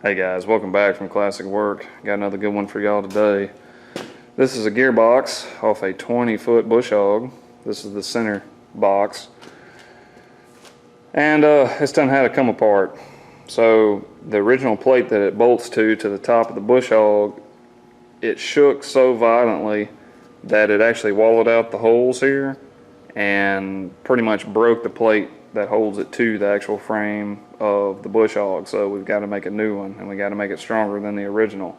Hey guys, welcome back from Classic Work. Got another good one for y'all today. This is a gearbox off a 20-foot Bushog. This is the center box. And it's done had to come apart. So the original plate that it bolts to the top of the Bushog, it shook so violently that it actually wallowed out the holes here and pretty much broke the plate that holds it to the actual frame of the Bushog. So we've got to make a new one, and we got to make it stronger than the original.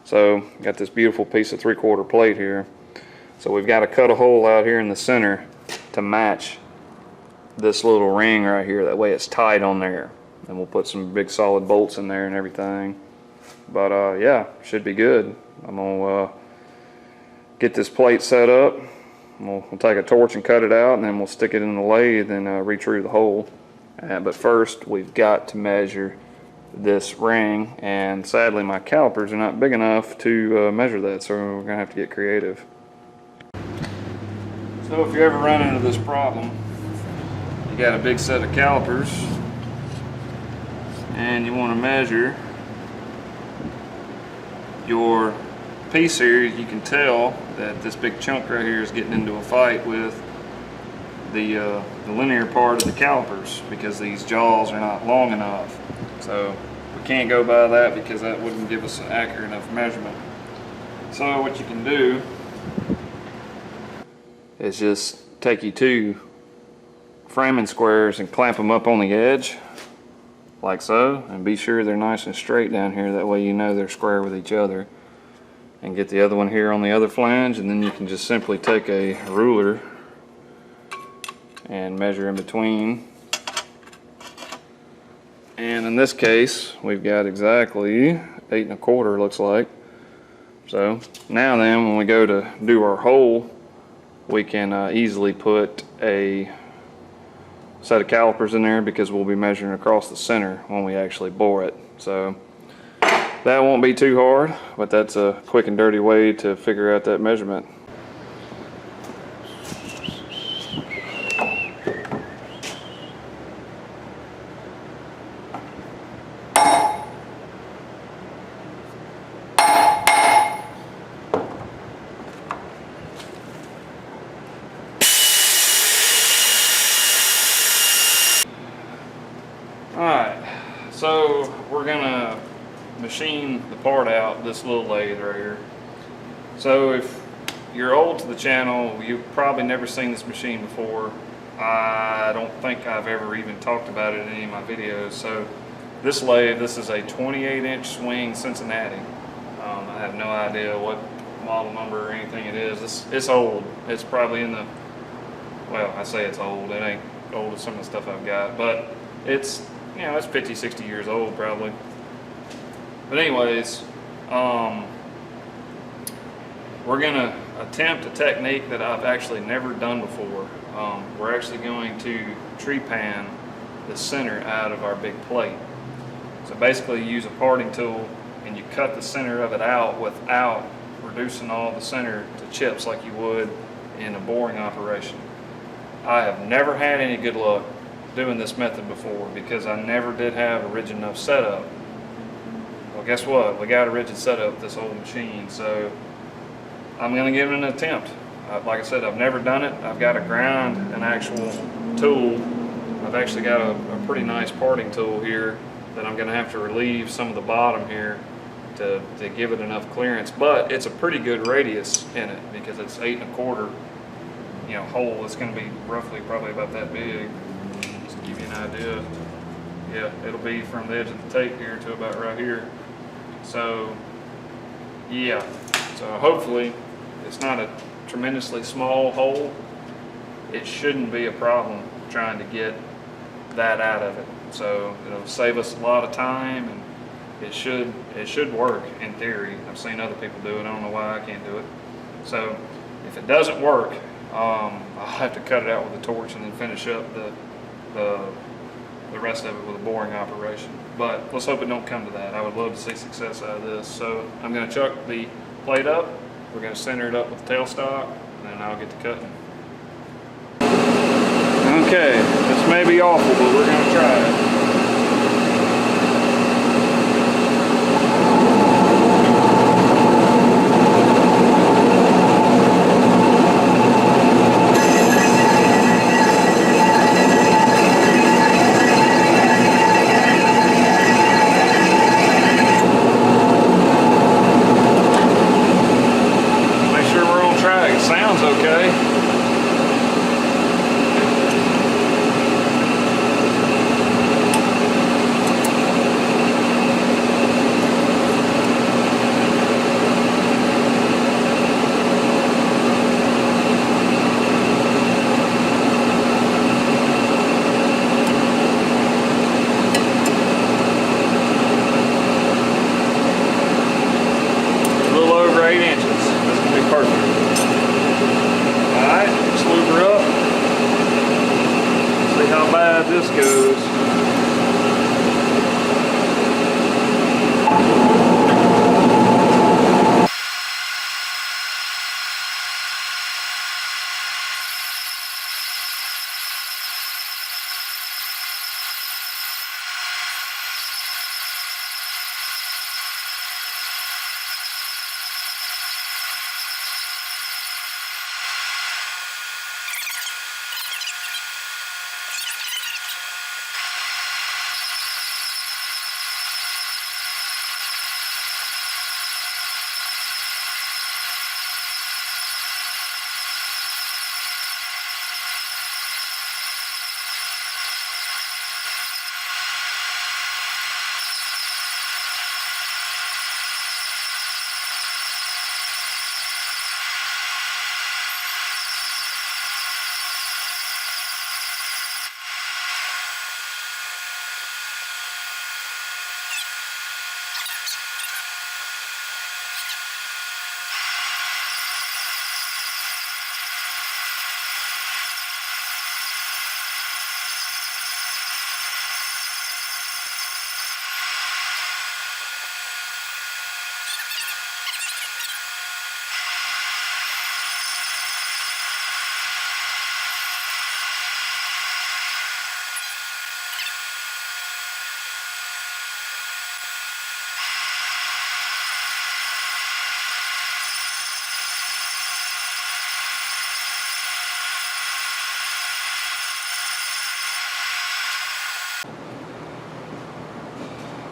So got this beautiful piece of 3/4 plate here. So we've got to cut a hole out here in the center to match this little ring right here. That way it's tight on there, and we'll put some big solid bolts in there and everything. But yeah, should be good. I'm gonna get this plate set up. We'll take a torch and cut it out, and then we'll stick it in the lathe and retrue the hole. But first, we've got to measure this ring, and sadly my calipers are not big enough to measure that, so we're going to have to get creative. So if you ever run into this problem, you got a big set of calipers, and you want to measure your piece here. You can tell that this big chunk right here is getting into a fight with the linear part of the calipers because these jaws are not long enough. So we can't go by that because that wouldn't give us an accurate enough measurement. So what you can do is just take your two framing squares and clamp them up on the edge like so, and be sure they're nice and straight down here. That way you know they're square with each other. And get the other one here on the other flange, and then you can just simply take a ruler and measure in between. And in this case we've got exactly 8 1/4, looks like. So now then, when we go to do our hole, we can easily put a set of calipers in there because we'll be measuring across the center when we actually bore it. So that won't be too hard, but that's a quick and dirty way to figure out that measurement. Alright, so we're gonna machine the part out, this little lathe right here. So if you're old to the channel, you've probably never seen this machine before. I don't think I've ever even talked about it in any of my videos. So this lathe, this is a 28-inch swing Cincinnati. I have no idea what model number or anything it is. It's old. It's probably in the, well, I say it's old. It ain't old as some of the stuff I've got, but it's, you know, it's 50, 60 years old probably. But anyways, we're going to attempt a technique that I've actually never done before. We're actually going to trepan the center out of our big plate. So basically you use a parting tool and you cut the center of it out without reducing all the center to chips like you would in a boring operation. I have never had any good luck doing this method before because I never did have a rigid enough setup. Well, guess what? We got a rigid setup with this old machine, so I'm going to give it an attempt. Like I said, I've never done it. I've got to grind an actual tool. I've actually got a pretty nice parting tool here that I'm going to have to relieve some of the bottom here to give it enough clearance. But it's a pretty good radius in it because it's 8 1/4, you know, hole. It's going to be roughly probably about that big. Just to give you an idea. Yeah, it'll be from the edge of the tape here to about right here. So yeah, so hopefully it's not a tremendously small hole. It shouldn't be a problem trying to get that out of it. So it'll save us a lot of time, and it should work in theory. I've seen other people do it. I don't know why I can't do it. So if it doesn't work, I'll have to cut it out with a torch and then finish up the rest of it with a boring operation. But let's hope it don't come to that. I would love to see success out of this. So I'm going to chuck the plate up. We're going to center it up with the tailstock, and then I'll get to cutting. Okay, this may be awful, but we're going to try it.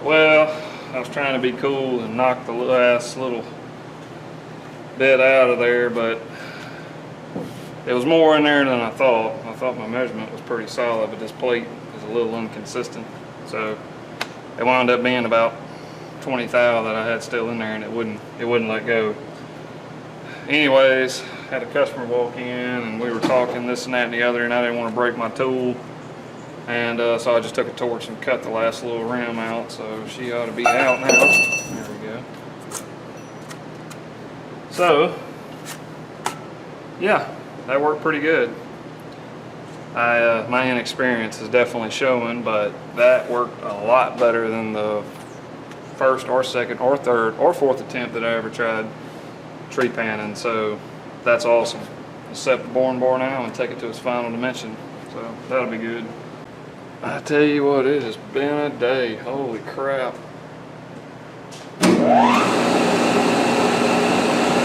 Well, I was trying to be cool and knock the last little bit out of there, but it was more in there than I thought. I thought my measurement was pretty solid, but this plate is a little inconsistent. So it wound up being about 20 thou that I had still in there, and it wouldn't let go. Anyways, had a customer walk in and we were talking this and that and the other, and I didn't want to break my tool. And so I just took a torch and cut the last little rim out, so she ought to be out now. There we go. So, yeah, that worked pretty good. My inexperience is definitely showing, but that worked a lot better than the first or second or third or fourth attempt that I ever tried trepanning. So that's awesome. I'll set the boring bore now and take it to its final dimension. So that'll be good. I tell you what, it has been a day. Holy crap.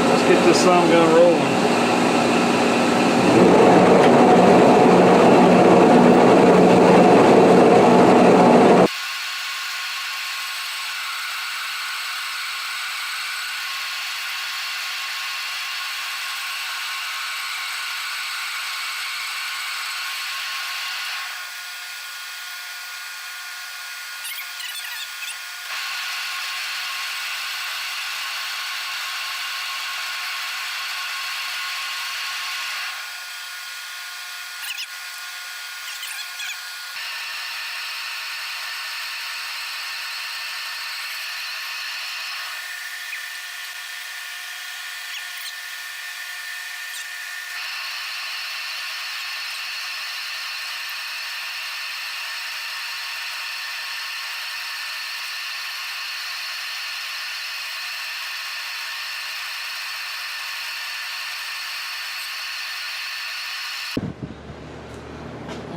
Let's get this sun gun rolling.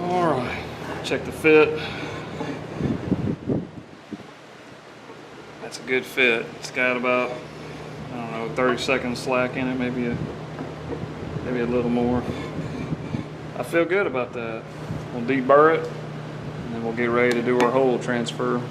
Alright, check the fit. That's a good fit. It's got about, I don't know, 30 seconds slack in it, maybe a little more. I feel good about that. We'll deburr it, and then we'll get ready to do our hole transfer.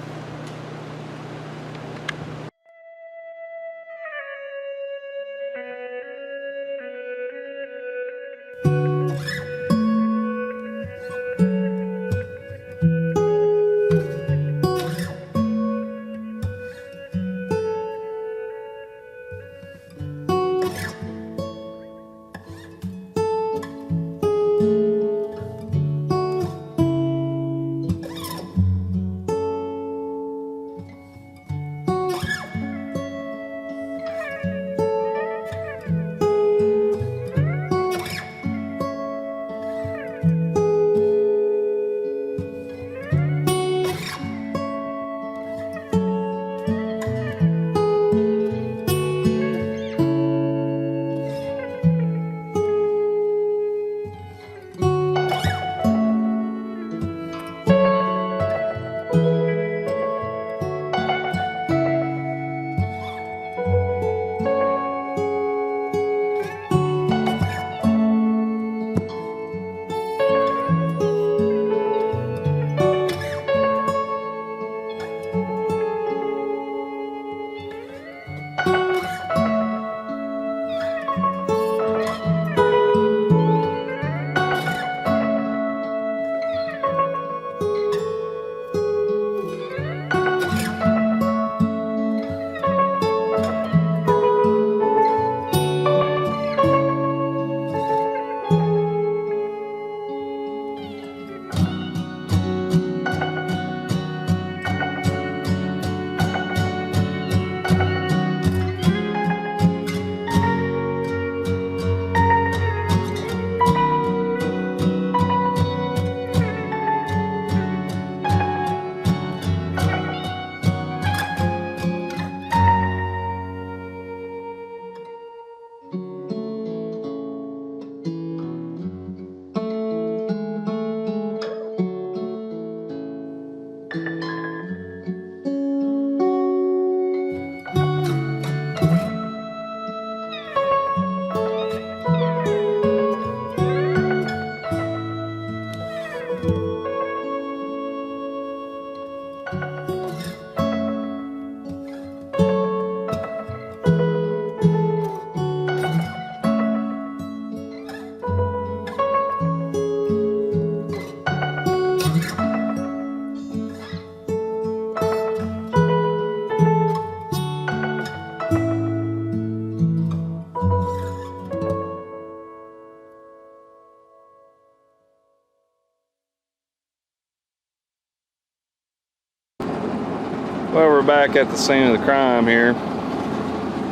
Well, we're back at the scene of the crime here.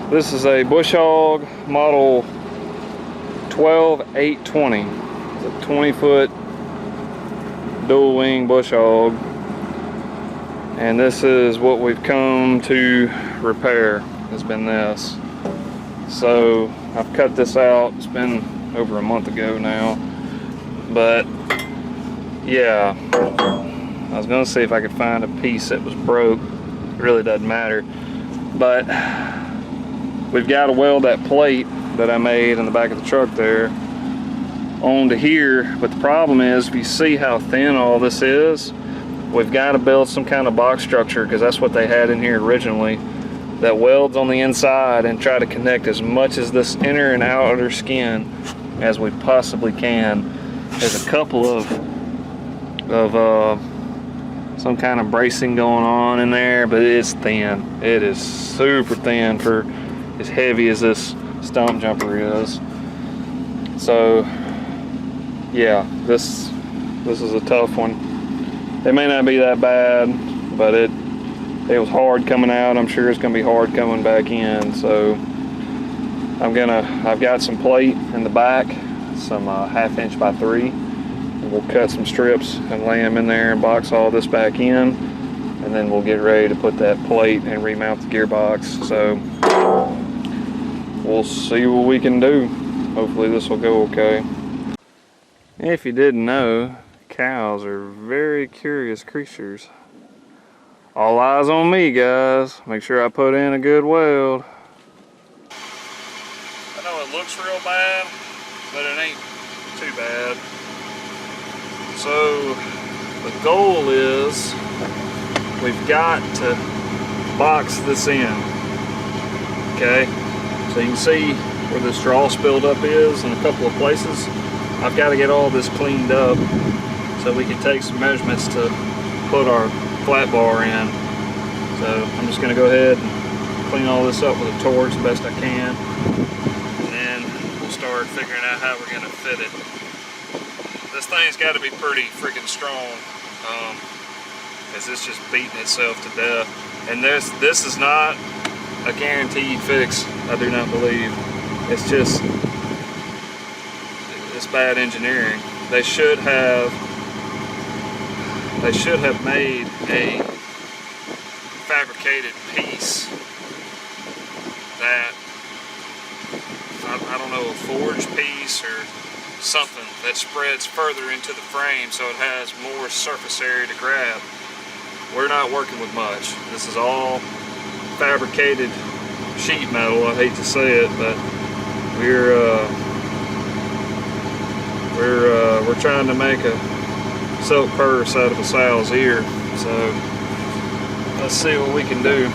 This is a Bushog model 12820. It's a 20-foot dual wing Bushog, and this is what we've come to repair. Has been this. So I've cut this out. It's been over a month ago now, but yeah, I was gonna see if I could find a piece that was broke. It really doesn't matter, but we've got to weld that plate that I made in the back of the truck there onto here. But the problem is, if you see how thin all this is, we've got to build some kind of box structure, because that's what they had in here originally, that welds on the inside, and try to connect as much as this inner and outer skin as we possibly can. There's a couple of some kind of bracing going on in there, but it's thin. It is super thin for as heavy as this stump jumper is. So yeah, this is a tough one. It may not be that bad, but it was hard coming out. I'm sure it's gonna be hard coming back in. So I've got some plate in the back, some 1/2 inch by 3. We'll cut some strips and lay them in there and box all this back in, and then we'll get ready to put that plate and remount the gearbox. So we'll see what we can do. Hopefully this will go okay. If you didn't know, cows are very curious creatures. All eyes on me, guys. Make sure I put in a good weld. I know it looks real bad, but it ain't too bad. So the goal is, we've got to box this in, okay? So you can see where the straw spilled up is in a couple of places. I've got to get all this cleaned up so we can take some measurements to put our flat bar in. So I'm just going to go ahead and clean all this up with a torch the best I can, and then we'll start figuring out how we're going to fit it. This thing's got to be pretty freaking strong, because it's just beating itself to death. And this is not a guaranteed fix, I do not believe. It's just, it's bad engineering. They should have made a fabricated piece that, I don't know, a forged piece or something that spreads further into the frame so it has more surface area to grab. We're not working with much. This is all fabricated sheet metal. I hate to say it, but we're trying to make a silk purse out of a sow's ear. So let's see what we can do.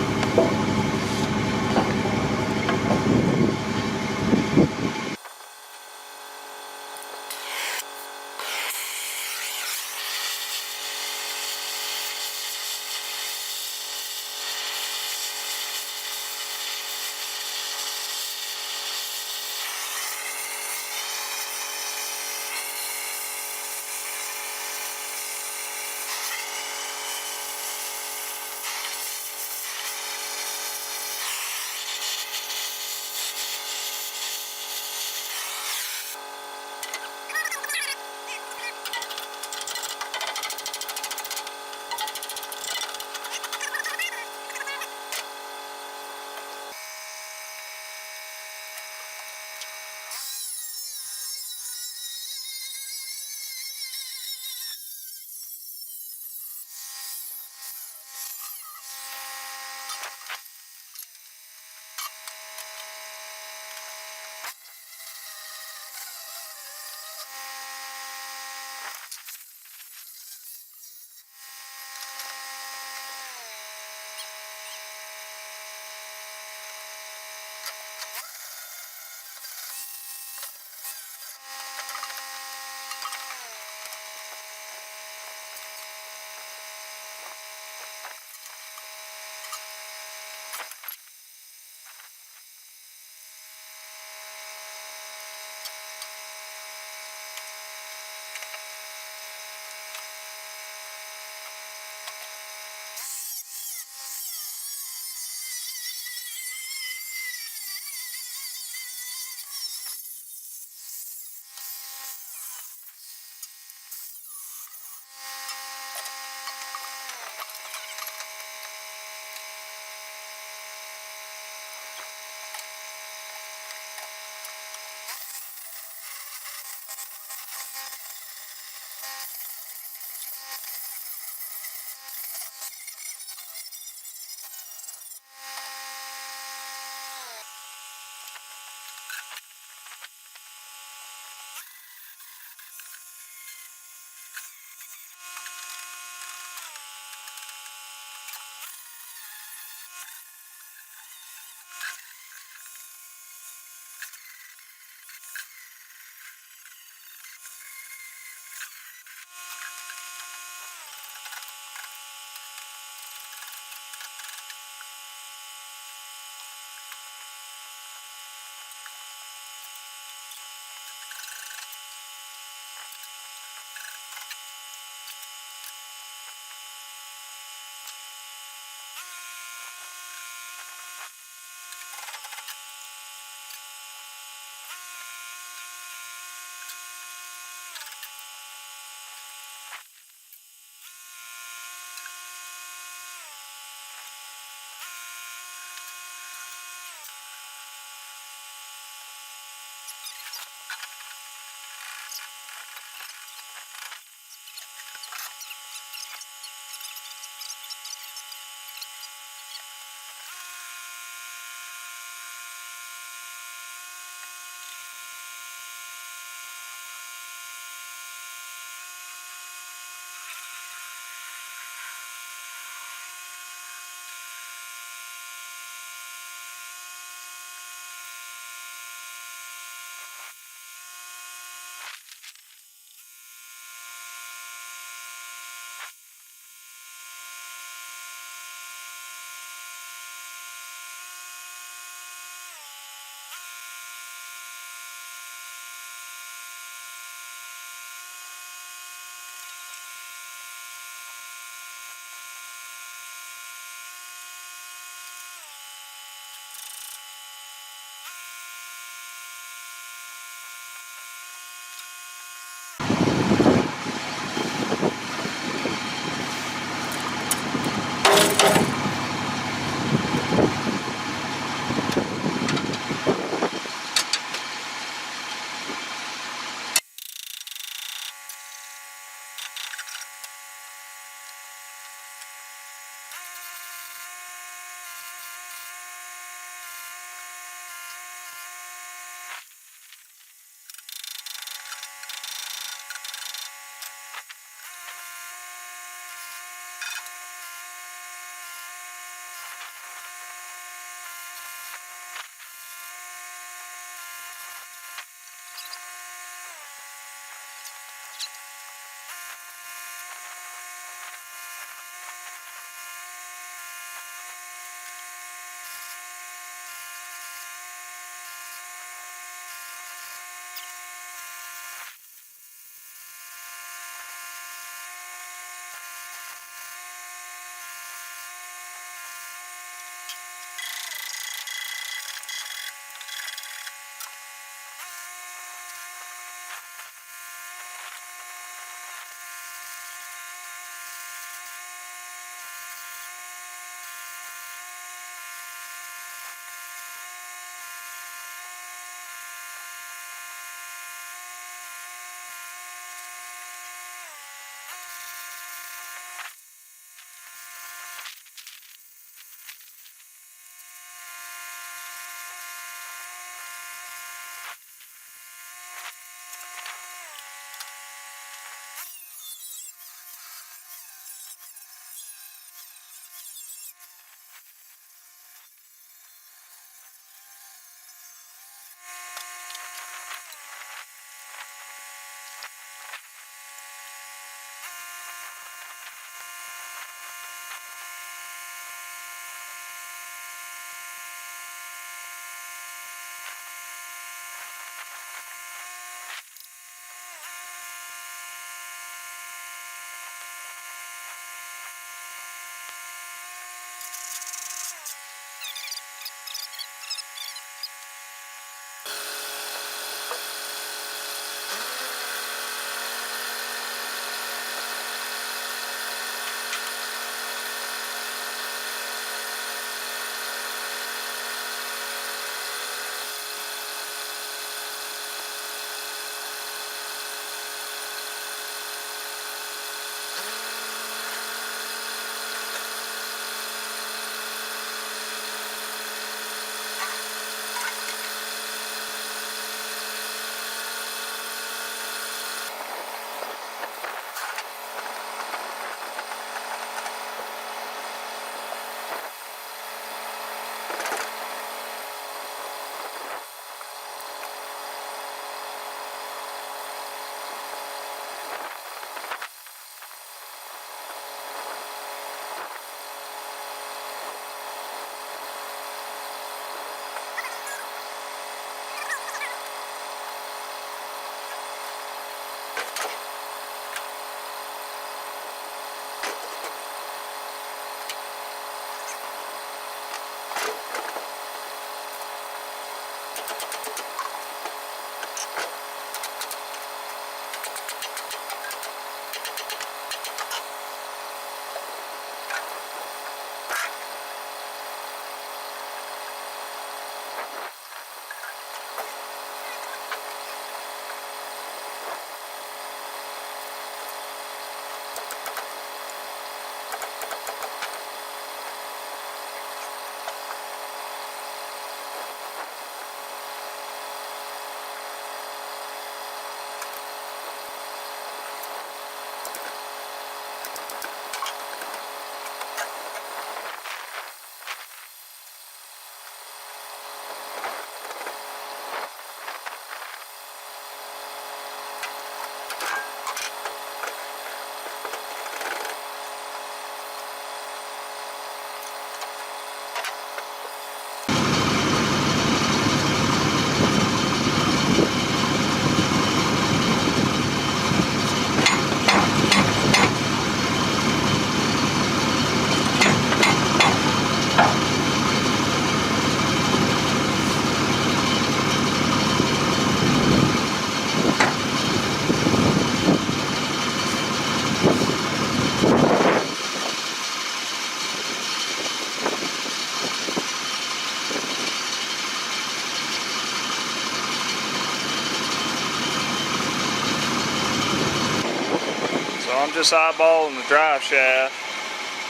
just eyeballing the drive shaft.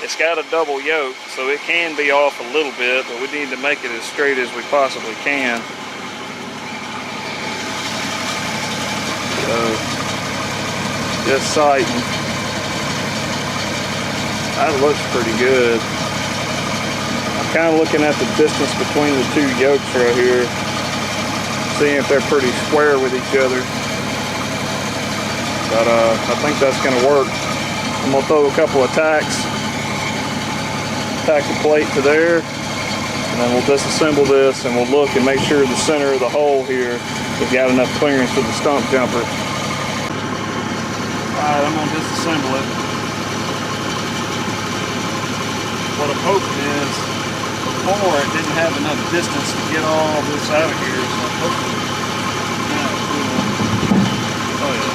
It's got a double yoke, so it can be off a little bit, but we need to make it as straight as we possibly can. So, just sighting. That looks pretty good. I'm kind of looking at the distance between the two yokes right here, seeing if they're pretty square with each other. But I think that's going to work. I'm going to throw a couple of tacks. Tack the plate to there, and then we'll disassemble this and we'll look and make sure the center of the hole here has got enough clearance for the stump jumper. Alright, I'm going to disassemble it. What I'm hoping is, before it didn't have enough distance to get all this out of here, so I'm hoping oh yeah.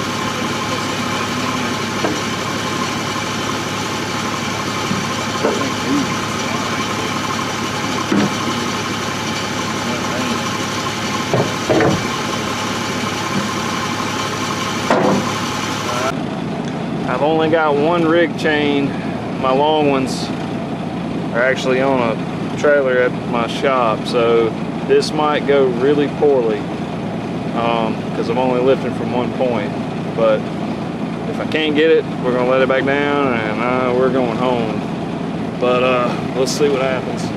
I've only got one rig chain. My long ones are actually on a trailer at my shop, so this might go really poorly because I'm only lifting from one point. But if I can't get it, we're gonna let it back down and we're going home. But let's see what happens.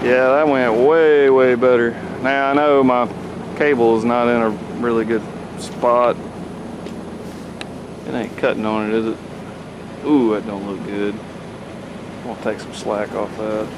Yeah, that went way better. Now I know my cable is not in a really good spot. It ain't cutting on it, is it? Ooh, that don't look good. I'm gonna take some slack off that.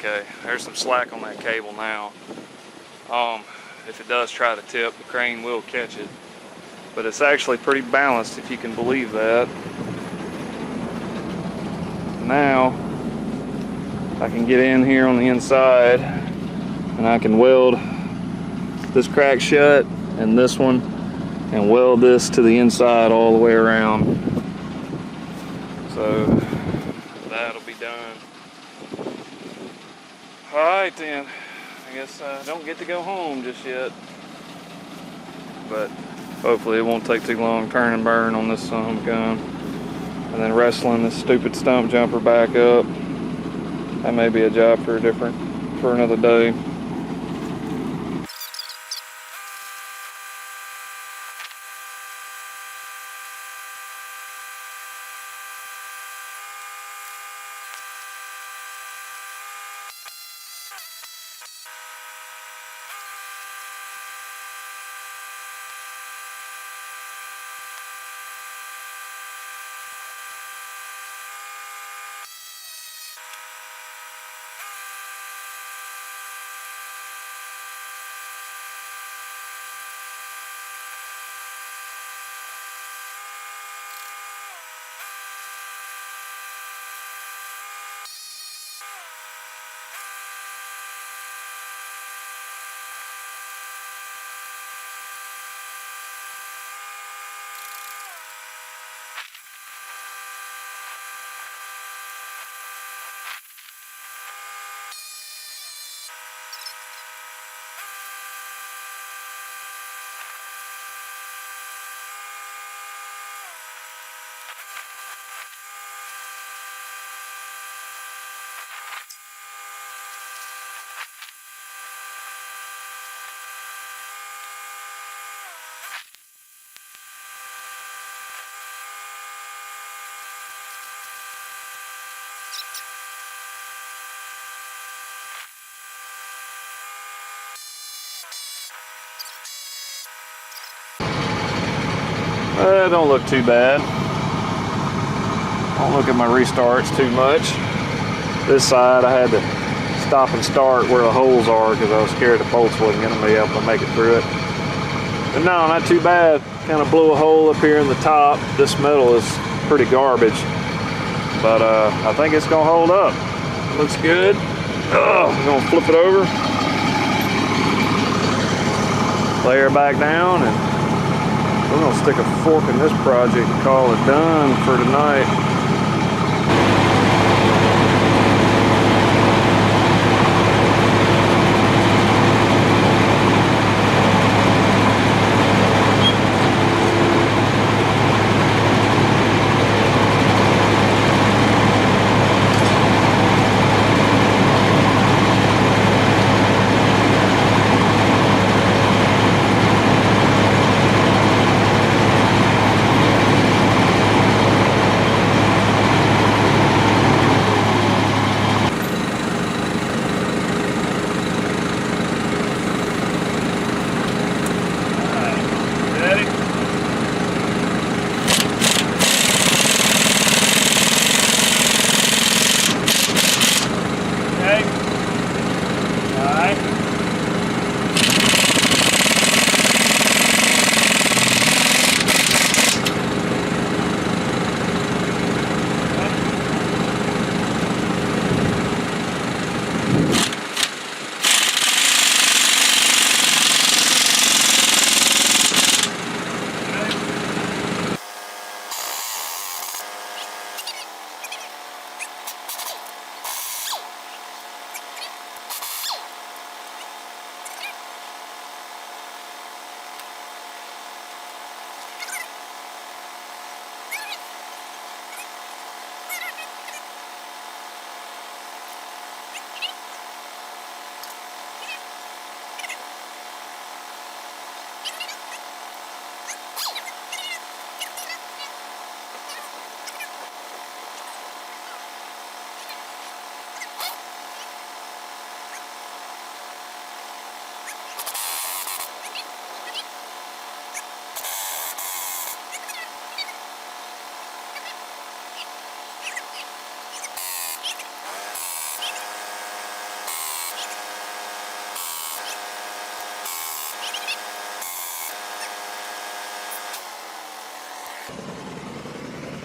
Okay, there's some slack on that cable now. If it does try to tip, the crane will catch it. But it's actually pretty balanced, if you can believe that. Now, I can get in here on the inside and I can weld this crack shut and this one and weld this to the inside all the way around. So, that'll be done. Alright then, I guess I don't get to go home just yet, but hopefully it won't take too long. Turn and burn on this son of a gun, and then wrestling this stupid stump jumper back up. That may be a job for another day. It don't look too bad. Don't look at my restarts too much. This side I had to stop and start where the holes are because I was scared the bolts wasn't going to be able to make it through it. But no, not too bad. Kind of blew a hole up here in the top. This metal is pretty garbage, but I think it's going to hold up. Looks good. I'm going to flip it over, lay her back down, and we're going to stick a fork in this project and call it done for tonight.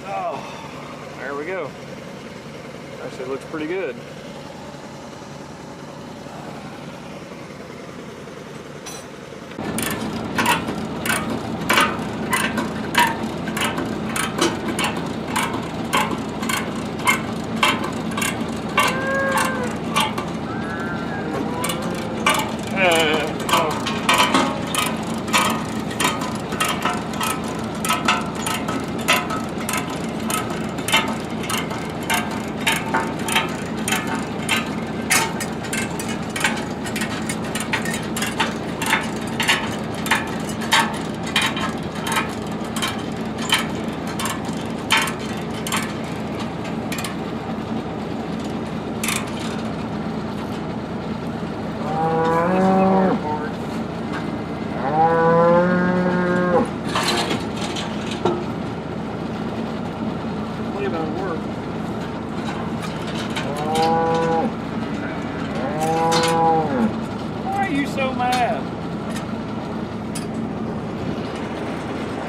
Oh, there we go. Actually looks pretty good.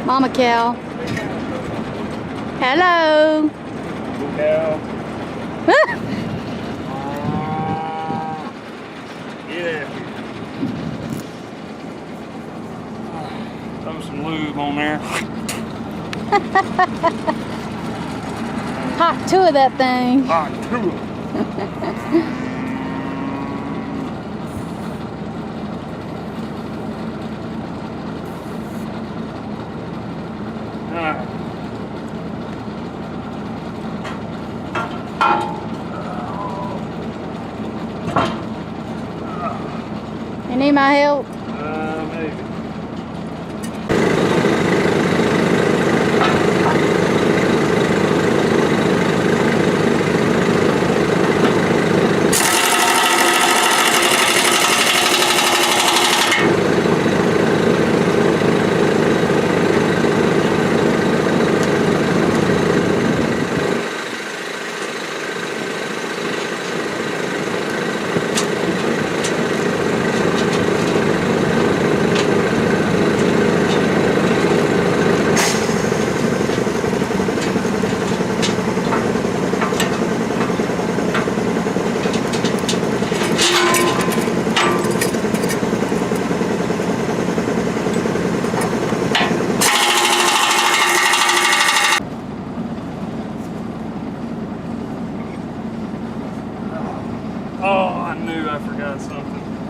Mama cow. Hello. Cow. Yeah. Throw some lube on there. Hot two of that thing. Hot two. You need my help? Maybe.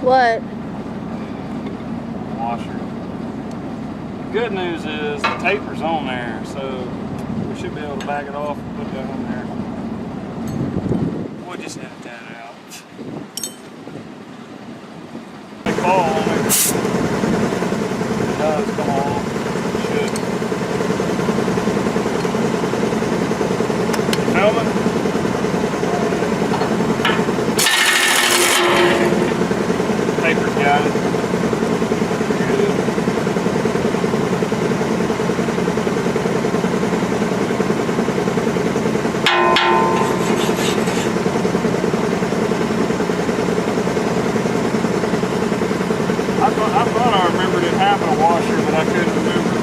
What? Washer. The good news is the taper's on there, so we should be able to back it off and put that on there. We'll just edit that out. The ball on it does come off. It should. You filming? Taper's got it. Good. I thought I remembered it having a washer, but I couldn't remember.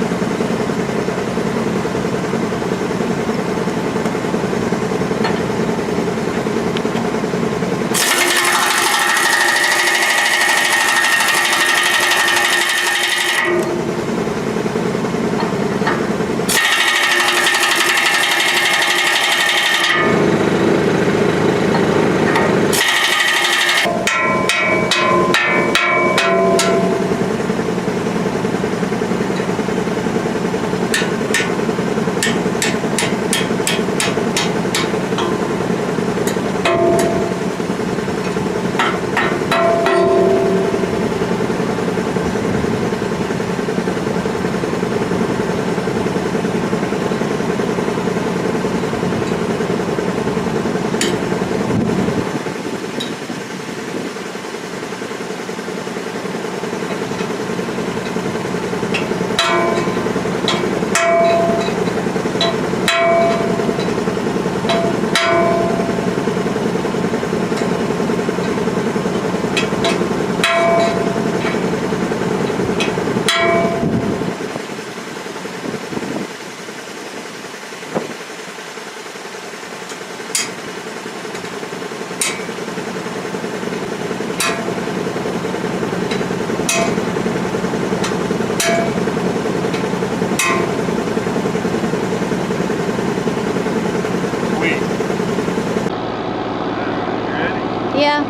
Yeah.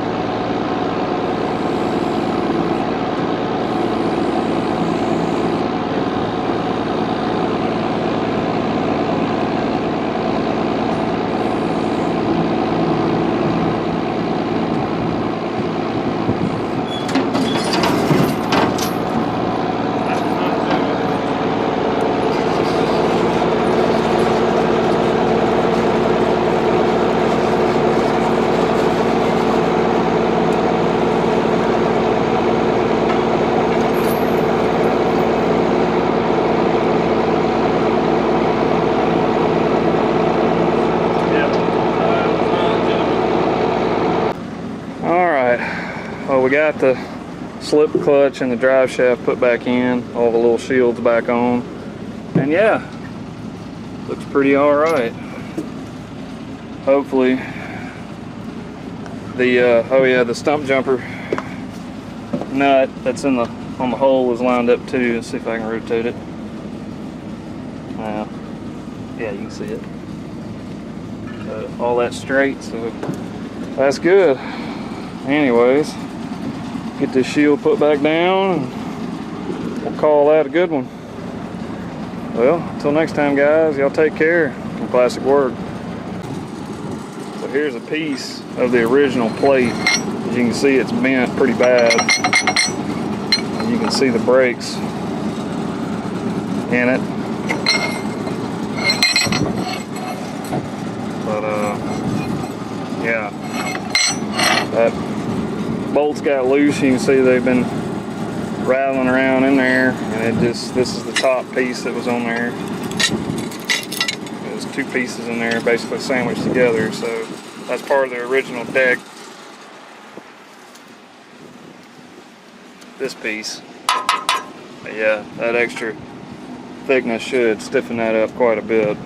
Well, we got the slip clutch and the drive shaft put back in, all the little shields back on, and yeah, looks pretty all right. Hopefully the the stump jumper nut that's on the hole is lined up too. Let's see if I can rotate it. Yeah, you can see it. All that straight, so that's good. Anyways, get this shield put back down and we'll call that a good one. Well, until next time guys, y'all take care and classic work. So here's a piece of the original plate. As you can see, it's bent pretty bad. And you can see the breaks in it. But yeah, that bolts got loose. You can see they've been rattling around in there, and this is the top piece that was on there. There's two pieces in there basically sandwiched together, so that's part of the original deck. This piece, but yeah, that extra thickness should stiffen that up quite a bit.